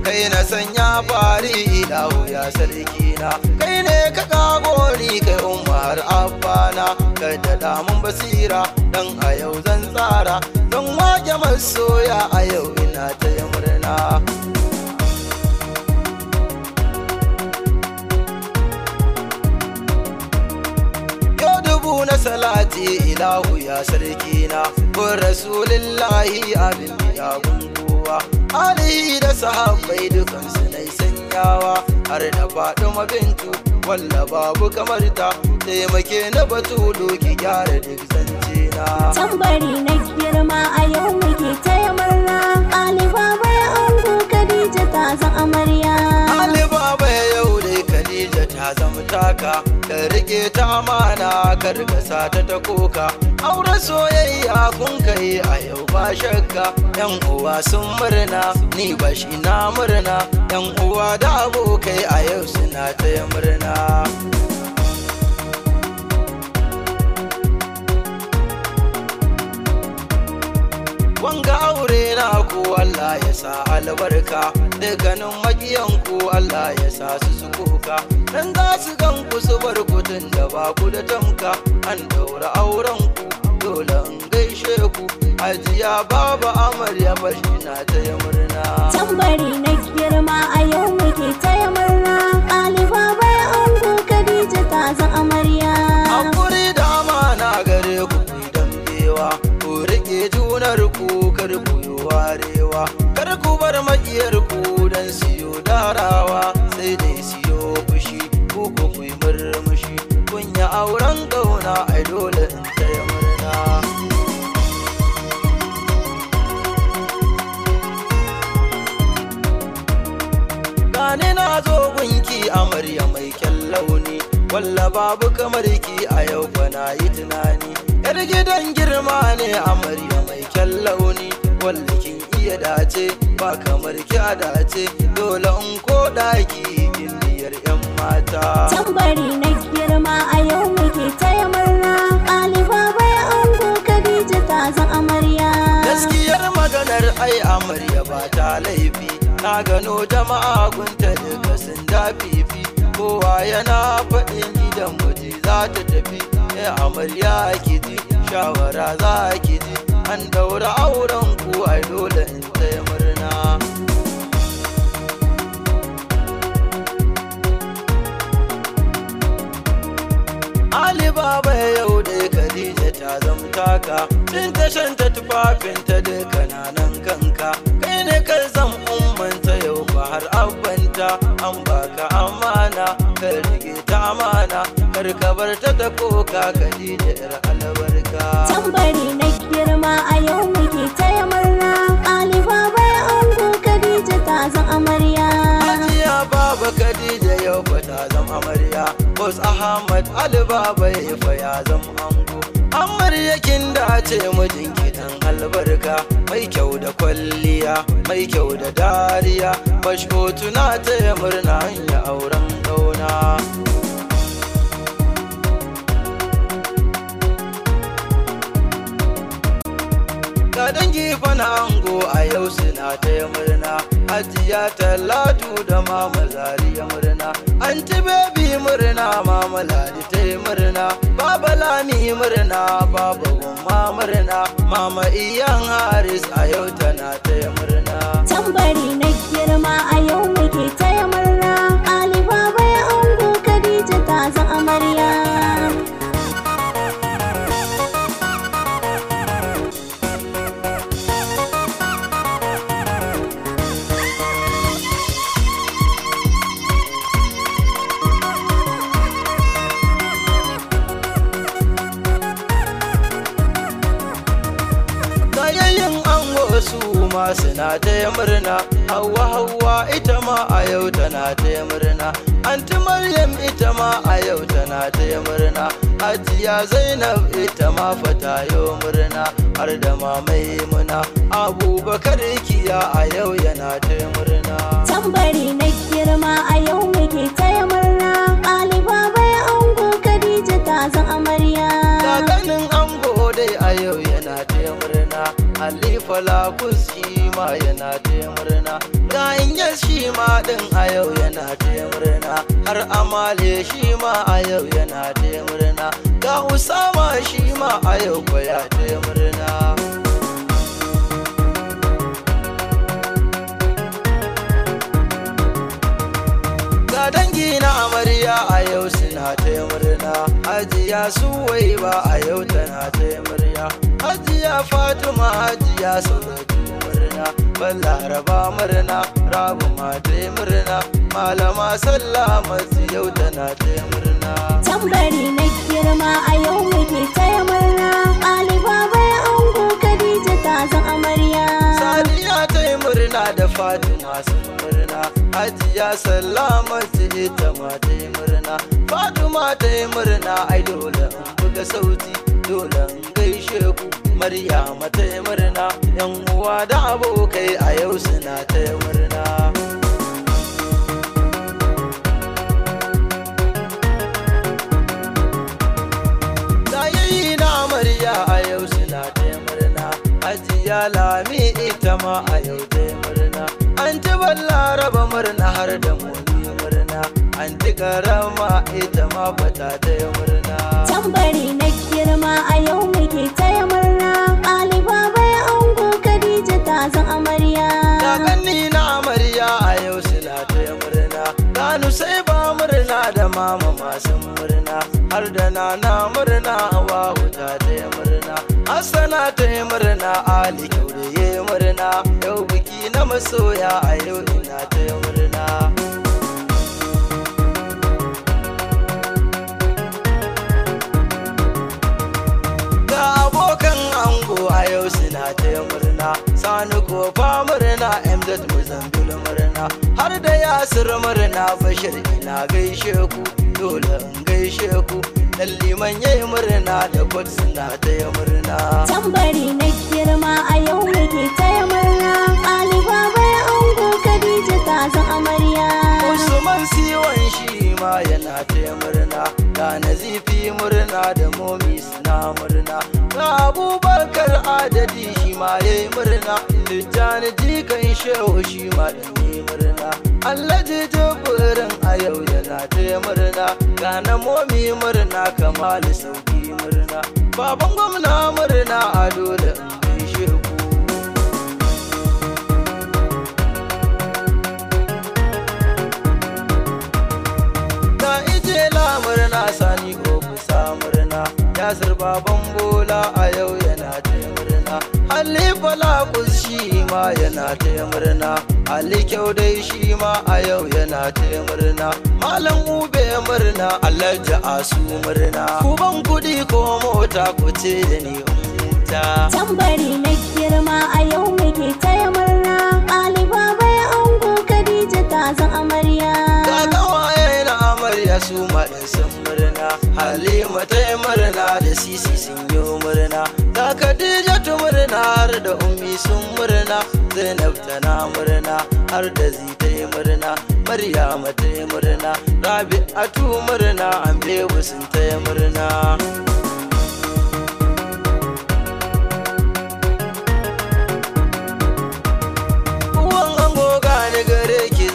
kai na sanya fari ilahu ya sarkina, kai ne ka kago ni kai umar abbana, ka daɗa mun basira dan a yau zan tsara, don wake masoya a yau ina ta yi murna. Na salati ilahu ya sarkina, kun rasulillahi abin miyagun kowa, alihi da sahabbai dukansu na sanyawa, har da Fatima bintu walla babu kamar ta, taimake na batulu ki gyara duk zance na. Tambari na girma a yau muke taya murna, Ali Baba ya ango Khadija ta zama amarya. Ali Baba yau dai Khadija ta zama taka, ka rike ta amana kar ka sa ta koka, aure soyayya kun kai a yau ba shakka, yan uwa sun murna ni ba shi na murna, yan uwa da abokai a yau suna taya murna. Wanga aure na ku Allah ya sa albarka, dukkanin makiyan ku Allah ya sa su kuka, dan za su gan ku su bar kutun da ba ku da tamka, an daura auren ku dole in gaishe ku, hajiya baba amarya bashi na taya murna. Tambari na girma a yau muke taya murna, Ali Baba ya ango Khadija ta zama amarya. Hakuri da amana gare ku dambewa, ku rike junar ku kar ku yi warewa, kar ku bar makiyar ku dan siyo darawa, sai dai siyo fushi ku ku yi murmushi, kun yi auren gauna ai dole in taya murna. Gane na zo gunki amarya mai kyan launi, walla babu kamar ki a yau fa na yi tunani, yar gidan girma ne amarya mai kyan launi, walla kin iya dace ba kamar ki a dace, dole in ko daki gimbiyar yan mata. Tambari na girma a yau muke taya murna, Ali Baba ya ango Khadija ta zama amarya. Gaskiyar maganar ai amarya ba ta laifi, na gano jama'a gunta duka sun dafifi, kowa yana faɗin gidan miji za ta tafi, amarya ki ji shawara za ki ji, an daura auren ku ai dole in taya murna. Ali Baba yau dai Khadija ta zamtaka, tun tashan ta tufafinta duka nanan kanka, kai ne ka zam ummanta yau ba har abbanta, an baka amana ka rike ta amana, kar ka bar ta koka Khadija yar albarka. Tambari na girma a yau muke taya murna, Ali Baba ya ango Khadija ta zama amarya. Hajiya Baba Khadija yau fa ta zama amarya, Boss Ahmad Ali Baba ya fa ya zama ango, amarya kin dace mijinki dan albarka, mai kyau da kwalliya mai kyau da dariya, bashkotu na taya murna ya auren gauna. Ga dangi fana ango a yau suna taya murna, hajiya Talatu da mama Zariya murna, anti baby murna, mama Ladi taya murna, baba Lami murna, baba Gumma murna, mama Iyan Haris a yau tana taya murna. Tambari na girma a yau muke taya murna, Ali Baba ya ango Khadija ta zama amarya. suna taya murna. Hauwa ita ma a yau tana taya murna. Anti Maryam ita ma a yau tana taya murna. Hajiya Zainab ita ma fatayo murna. Har da mamaye muna Abubakar Kiya a yau yana taya murna. Tambari na girma a yau muke taya murna. Ali Baba ya ango Khadija ta zan amarya. Kakanin ango dai a yau yana taya murna. Ali Falakus shi ma yana taya murna. Ga Inyas shi ma din a yau yana taya murna. Har Amale shi ma a yau yana taya murna. Ga Usama shi ma a yau ko ya taya murna. Ga dangi na amarya a yau suna taya murna. Hajiya Suwaiba a yau tana taya murna. Hajiya Fatima Hajiya Saudatu murna. Balaraba murna. Rabu ma taya murna. Malama Sallamatu yau tana taya murna. Tambari na girma a yau muke taya murna. Ali Baba ya ango Khadija ta zan amarya. Sadiya taya murna da Fatima sun murna. Hajiya Sallamatu ita ma taya murna. Fatima taya murna. Ai dole in buga sauti, dole in gaishe ku. Maryama taya murna. Yan uwa da abokai a yau suna taya murna. Hajiya Lami ita ma a yau taya murna. Anti Balaraba murna har da Moni murna. Anti Karama ita ma fata taya murna. Tambari na girma a yau muke taya murna. Ali Baba ya ango Khadija ta zan amarya. Kakanni na amarya a yau suna taya murna. Kanu sai ba murna da mama masu murna. Har da nana murna Hawawu ta taya murna. Hassana taya murna. Ali Kyaure murna. Yau biki na masoya a yau ina taya murna. Ga abokan ango a yau suna taya murna. Sani Kofa murna. MZ Muzambil murna. Har da Yasir murna. Bashir ina gaishe ku. Dole in gaishe ku. Dan Liman yayi murna da Kot suna taya murna. Tambari na girma a yau muke taya murna. Ali Baba ya ango Khadija ta zan amarya. Usman Siwan shi ma yana taya murna. Ga Nazifi murna da Momi suna murna. Ga Abubakar Adadi shi ma yayi murna. Tijjani jikan Shehu shi ma dan yi murna. Alhaji Jibrin a yau yana taya murna. Ga na Momi murna. Kamalu Sauki murna. Baban gwamna murna. A dole in gaishe ku. Ga Ijela murna. Sani Ofisa murna. Yasir Baban Bola a yau yana taya murna. Halifa Lakus shi ma yana taya murna. Ali Kyaudai shi ma a yau yana taya murna. Malam Ube murna. Alhaji Asu murna. Kuban kudi ko mota ku ce da ni huta. Tambari na girma a yau muke taya murna. Ali Baba ya ango Khadija ta zan amarya. Kakawaye na amarya su ma din sun murna. Halima taya murna da Sisi sun yi murna. Ga Khadija tu murna har da Ummi sun murna. Zainab tana murna har da Zita yi murna. Maryama taya murna. Rabi'atu murna. Ambebu sun taya murna.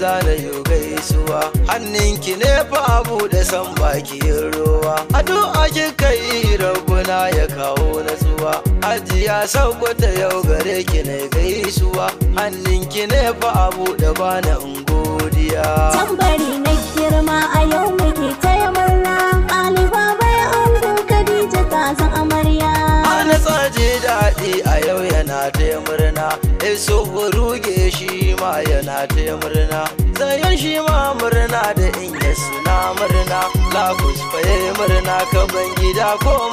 Zana yau gaisuwa hannunki ne fa abu da san baki yin ruwa. Addu'a kika yi rabbuna ya kawo natsuwa. Hajiya Saukota yau gare ki na gaisuwa. Hannunki ne fa abu da bana in godiya. Tambari na girma a yau muke taya murna. Ali Baba ya ango Khadija ta zan amarya. Ana tsaje daɗi a yau yana taya murna. Eso ruge shi ma yana taya murna. Zayon shi ma murna da Inyas na murna. Lakus fa yayi murna. Kaban gida ko